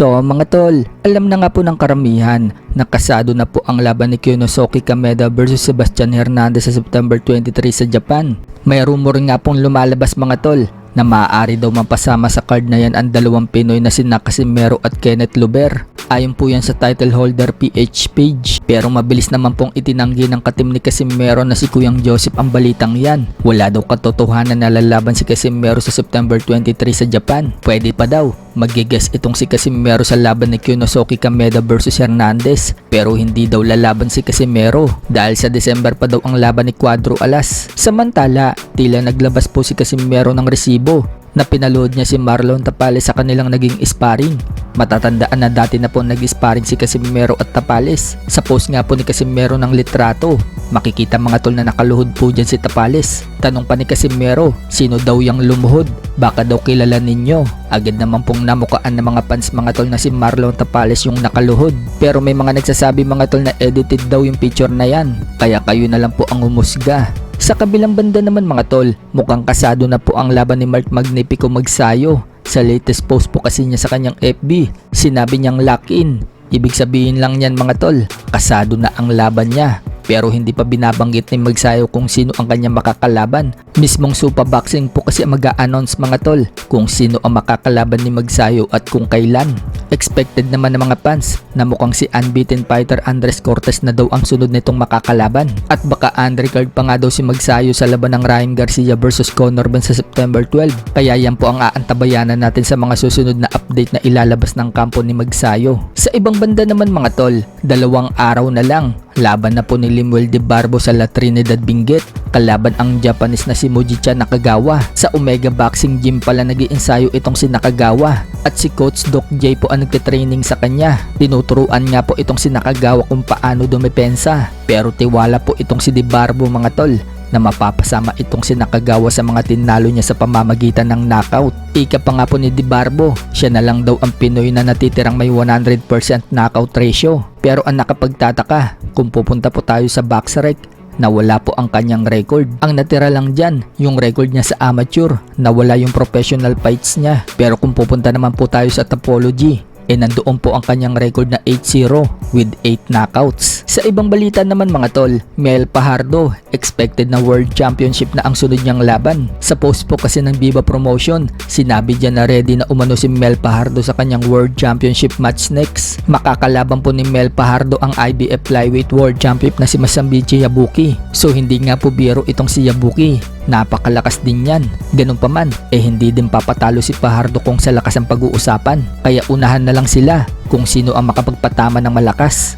So mga tol, alam na nga po ng karamihan na kasado na po ang laban ni Kyonosuke Kameda versus Sebastian Hernandez sa September 23 sa Japan. May rumor nga pong lumalabas mga tol na maaari daw mapasama sa card na yan ang dalawang Pinoy na sina Casimero at Kenneth Luber. Ayon po yan sa title holder PH page. Pero mabilis naman pong itinanggi ng katim ni Casimero na si Kuyang Joseph ang balitang yan. Wala daw katotohanan na lalaban si Casimero sa September 23 sa Japan. Pwede pa daw magigas itong si Casimero sa laban ni Kyonosuke Kameda versus Hernandez. Pero hindi daw lalaban si Casimero dahil sa December pa daw ang laban ni Cuadro Alas. Samantala, tila naglabas po si Casimero ng resibo na pinalood niya si Marlon Tapales sa kanilang naging sparring. Matatandaan na dati na po nag-sparring si Casimero at Tapales. Sa post nga po ni Casimero ng litrato, makikita mga tol na nakaluhod po dyan si Tapales. Tanong pa ni Casimero, sino daw yung lumuhod? Baka daw kilala ninyo. Agad naman pong namukaan ng mga fans mga tol na si Marlon Tapales yung nakaluhod. Pero may mga nagsasabi mga tol na edited daw yung picture na yan. Kaya kayo na lang po ang humusga. Sa kabilang banda naman mga tol, mukhang kasado na po ang laban ni Mark Magnifico Magsayo. Sa latest post po kasi niya sa kanyang FB, sinabi niyang lock in. Ibig sabihin lang niyan mga tol, kasado na ang laban niya. Pero hindi pa binabanggit ni Magsayo kung sino ang kanyang makakalaban. Mismong Supa Boxing po kasi mag-a-announce mga tol kung sino ang makakalaban ni Magsayo at kung kailan. Expected naman ng mga fans na mukhang si unbeaten fighter Andres Cortes na daw ang sunod nitong makakalaban. At baka undercard pa nga daw si Magsayo sa laban ng Ryan Garcia versus Conor Benn sa September 12. Kaya yan po ang aantabayanan natin sa mga susunod na update na ilalabas ng kampo ni Magsayo. Sa ibang banda naman mga tol, 2 araw na lang. Laban na po ni Limuel de Barbo sa La Trinidad Benguet. Kalaban ang Japanese na si Mojicha Nakagawa. Sa Omega Boxing Gym pala nag-iensayo itong si Nakagawa. At si Coach Doc J po ang nagtitraining sa kanya. Tinuturuan nga po itong si Nakagawa kung paano dumepensa. Pero tiwala po itong si de Barbo mga tol na mapapasama itong si Nakagawa sa mga tinalo niya sa pamamagitan ng knockout. Ika pa nga po ni de Barbo, siya na lang daw ang Pinoy na natitirang may 100% knockout ratio. Pero ang nakapagtataka, kung pupunta po tayo sa BoxRec, na wala po ang kanyang record. Ang natira lang dyan, yung record niya sa amateur, na wala yung professional fights niya. Pero kung pupunta naman po tayo sa Topology, nandoon po ang kanyang record na 8-0 with 8 knockouts. Sa ibang balita naman mga tol, Mel Fajardo, expected na World Championship na ang sunod niyang laban. Sa post po kasi ng Viva Promotion, sinabi dyan na ready na umano si Mel Fajardo sa kanyang World Championship match next. Makakalaban po ni Mel Fajardo ang IBF Flyweight World Champion na si Masamichi Yabuki. So hindi nga po biro itong si Yabuki. Napakalakas din yan. Ganun pa man, hindi din papatalo si Fajardo kung sa lakas ang pag-uusapan. Kaya unahan na lang sila kung sino ang makapagpatama ng malakas.